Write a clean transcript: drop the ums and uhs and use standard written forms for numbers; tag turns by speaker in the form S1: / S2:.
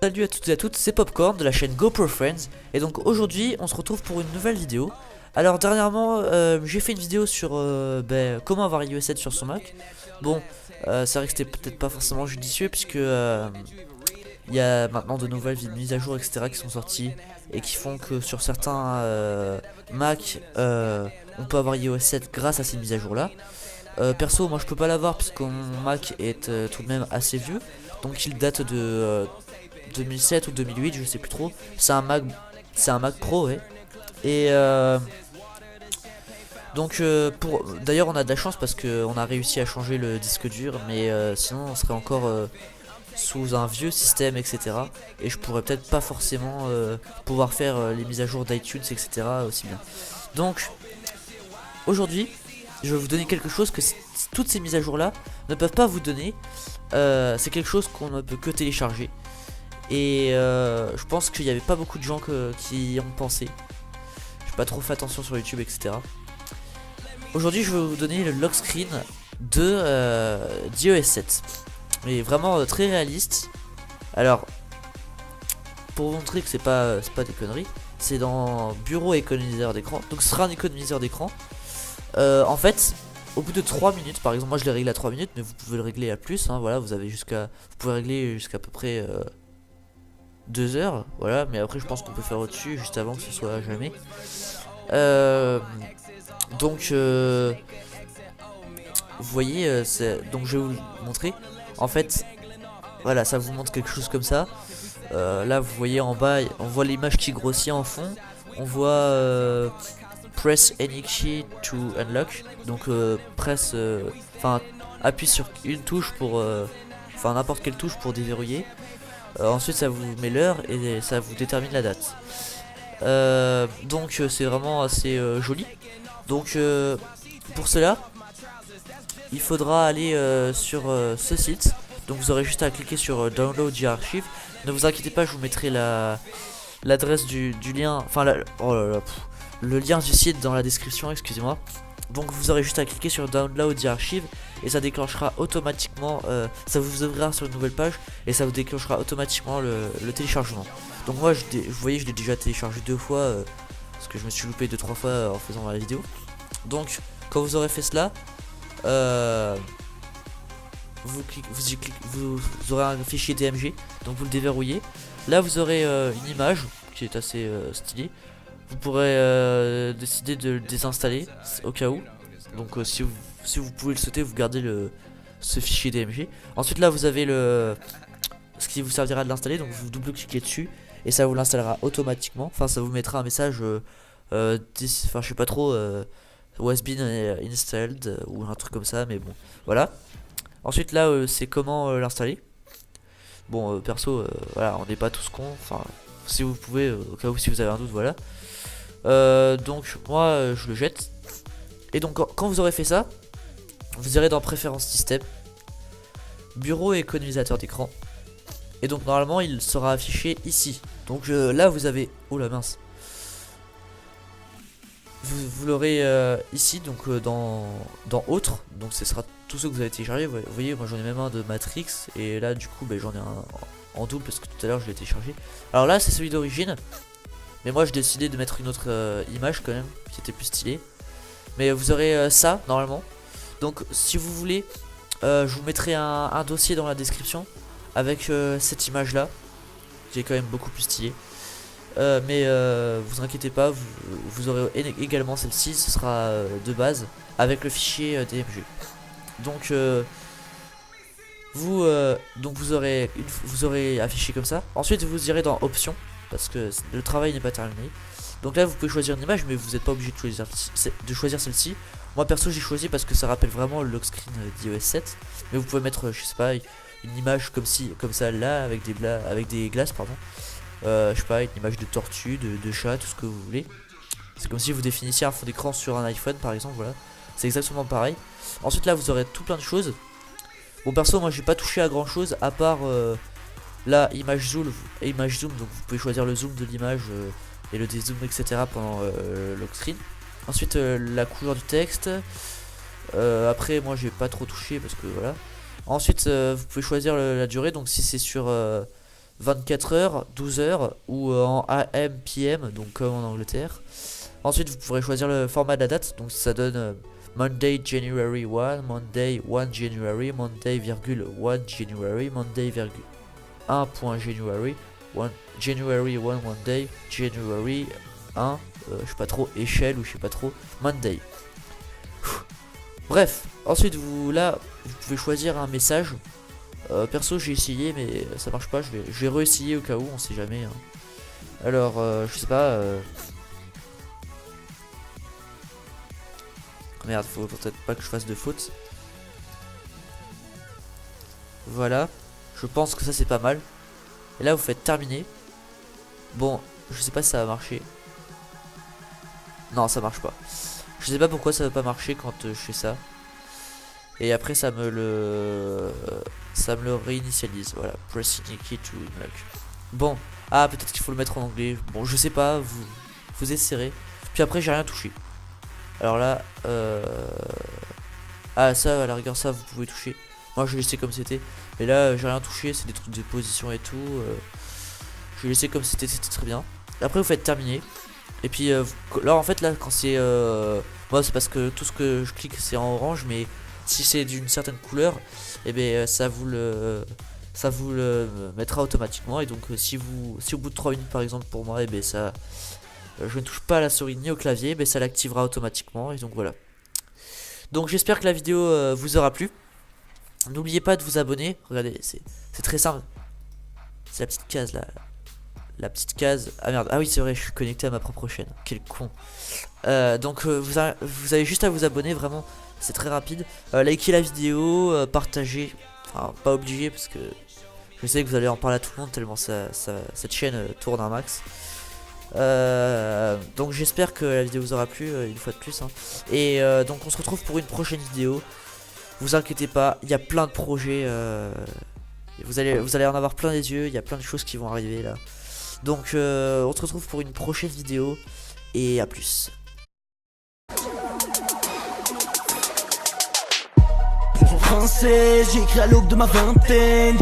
S1: Salut à toutes et à toutes, c'est Popcorn de la chaîne GoPro Friends. Et donc aujourd'hui on se retrouve pour une nouvelle vidéo. Alors dernièrement j'ai fait une vidéo sur comment avoir iOS 7 sur son Mac. Bon c'est vrai que c'était peut-être pas forcément judicieux puisque il y a maintenant de nouvelles mises à jour etc qui sont sorties et qui font que sur certains Mac on peut avoir iOS 7 grâce à ces mises à jour là. Perso moi je peux pas l'avoir parce que mon Mac est tout de même assez vieux. Donc il date de 2007 ou 2008, je sais plus trop. C'est un Mac Pro, ouais. Et donc d'ailleurs on a de la chance parce que on a réussi à changer le disque dur, mais sinon on serait encore sous un vieux système, etc. Et je pourrais peut-être pas forcément pouvoir faire les mises à jour d'iTunes, etc. aussi bien. Donc aujourd'hui, je vais vous donner quelque chose que toutes ces mises à jour là ne peuvent pas vous donner. C'est quelque chose qu'on ne peut que télécharger. Et je pense qu'il n'y avait pas beaucoup de gens qui y ont pensé. J'ai pas trop fait attention sur YouTube, etc. Aujourd'hui je vais vous donner le lock screen d'iOS 7. Mais vraiment très réaliste. Alors pour vous montrer que c'est pas des conneries, c'est dans bureau économiseur d'écran. Donc ce sera un économiseur d'écran. En fait au bout de 3 minutes, par exemple, moi je l'ai réglé à 3 minutes, mais vous pouvez le régler à plus, hein, voilà, vous pouvez régler jusqu'à à peu près 2 heures, voilà, mais après je pense qu'on peut faire au-dessus, juste avant que ce soit à jamais. Donc, vous voyez, donc je vais vous montrer, en fait, voilà, ça vous montre quelque chose comme ça. Là vous voyez en bas, on voit l'image qui grossit en fond, on voit... Press any key to unlock. Donc presse, appuie sur une touche pour, n'importe quelle touche pour déverrouiller. Ensuite ça vous met l'heure et ça vous détermine la date. Donc c'est vraiment assez joli. Donc pour cela, il faudra aller sur ce site. Donc vous aurez juste à cliquer sur Download the Archive. Ne vous inquiétez pas, je vous mettrai l'adresse du lien. Oh là là, le lien du site dans la description, excusez-moi. Donc vous aurez juste à cliquer sur Download the Archive et ça déclenchera automatiquement, ça vous ouvrira sur une nouvelle page et ça vous déclenchera automatiquement le téléchargement. Donc moi vous voyez je l'ai déjà téléchargé 2 fois parce que je me suis loupé 2-3 fois en faisant la vidéo. Donc quand vous aurez fait cela, vous aurez un fichier DMG, donc vous le déverrouillez. Là vous aurez une image qui est assez stylée. Vous pourrez décider de le désinstaller au cas où. Donc si vous pouvez le sauter, vous gardez ce fichier DMG. Ensuite là vous avez ce qui vous servira de l'installer. Donc vous double-cliquez dessus et ça vous l'installera automatiquement. Enfin ça vous mettra un message je sais pas trop, was been installed ou un truc comme ça, mais bon voilà. Ensuite là c'est comment l'installer. Bon perso voilà, on n'est pas tous cons. Enfin si vous pouvez, au cas où si vous avez un doute, voilà. Donc moi je le jette. Et donc quand vous aurez fait ça, vous irez dans préférences système, bureau et économisateur d'écran. Et donc normalement il sera affiché ici. Donc là vous avez, oh la mince, vous l'aurez ici, donc dans autres. Donc ce sera tout ce que vous avez téléchargé. Vous voyez moi j'en ai même un de Matrix. Et là du coup j'en ai un en double parce que tout à l'heure je l'ai téléchargé. Alors là c'est celui d'origine, mais moi j'ai décidé de mettre une autre image quand même qui était plus stylée. Mais vous aurez ça normalement. Donc si vous voulez, je vous mettrai un dossier dans la description avec cette image là qui est quand même beaucoup plus stylée. Mais vous inquiétez pas, vous aurez également celle-ci, ce sera de base avec le fichier DMG. Donc vous aurez affiché comme ça. Ensuite vous irez dans options parce que le travail n'est pas terminé. Donc là vous pouvez choisir une image, mais vous n'êtes pas obligé de choisir celle-ci. Moi perso j'ai choisi parce que ça rappelle vraiment le lock screen d'iOS 7. Mais vous pouvez mettre je sais pas une image comme ça là avec des glaces pardon. Je sais pas, une image de tortue, de chat, tout ce que vous voulez. C'est comme si vous définissiez un fond d'écran sur un iPhone par exemple, voilà. C'est exactement pareil. Ensuite là vous aurez tout plein de choses. Bon perso moi j'ai pas touché à grand chose à part là image zoom, donc vous pouvez choisir le zoom de l'image et le dézoom etc pendant le lock screen. Ensuite la couleur du texte. Après moi j'ai pas trop touché parce que voilà. Ensuite vous pouvez choisir la durée, donc si c'est sur 24 heures, 12 heures ou en AM, PM, donc comme en Angleterre. Ensuite, vous pourrez choisir le format de la date, donc ça donne Monday January 1, Monday 1 January, Monday virgule 1 January, Monday virgule 1 point January, January 1 Monday, January 1, je sais pas trop, échelle ou je sais pas trop, Monday. Bref, ensuite vous pouvez choisir un message. Perso j'ai essayé mais ça marche pas, je vais re-essayer au cas où, on sait jamais hein. Alors je sais pas merde, faut peut-être pas que je fasse de faute. Voilà, je pense que ça c'est pas mal. Et là vous faites terminer. Bon, je sais pas si ça va marcher. Non, ça marche pas. Je sais pas pourquoi ça va pas marcher quand je fais ça. Et après ça me le réinitialise. Voilà, press indicate to unlock. Bon, ah peut-être qu'il faut le mettre en anglais. Bon, je sais pas, vous essayerez. Puis après j'ai rien touché. Alors là, ah ça à la rigueur ça vous pouvez toucher. Moi je vais laisser comme c'était. Mais là j'ai rien touché, c'est des trucs de position et tout. Je vais laisser comme c'était très bien. Après vous faites terminer. Et puis là en fait là quand c'est moi c'est parce que tout ce que je clique c'est en orange, mais si c'est d'une certaine couleur, et bien ça vous le mettra automatiquement. Et donc si au bout de 3 minutes par exemple pour moi, et bien ça je ne touche pas à la souris ni au clavier, mais ça l'activera automatiquement. Et donc voilà. Donc j'espère que la vidéo vous aura plu. N'oubliez pas de vous abonner. Regardez, c'est très simple. C'est la petite case là. La petite case. Ah merde, ah oui c'est vrai, je suis connecté à ma propre chaîne. Quel con. Donc vous avez juste à vous abonner, vraiment. C'est très rapide. Likez la vidéo, partagez. Enfin, pas obligé parce que je sais que vous allez en parler à tout le monde tellement cette chaîne tourne un max. Donc j'espère que la vidéo vous aura plu une fois de plus hein. Et donc on se retrouve pour une prochaine vidéo. Vous inquiétez pas, il y a plein de projets, vous allez en avoir plein les yeux. Il y a plein de choses qui vont arriver là. Donc on se retrouve pour une prochaine vidéo. Et à plus.
S2: Français, j'écris à l'aube de ma vingtaine.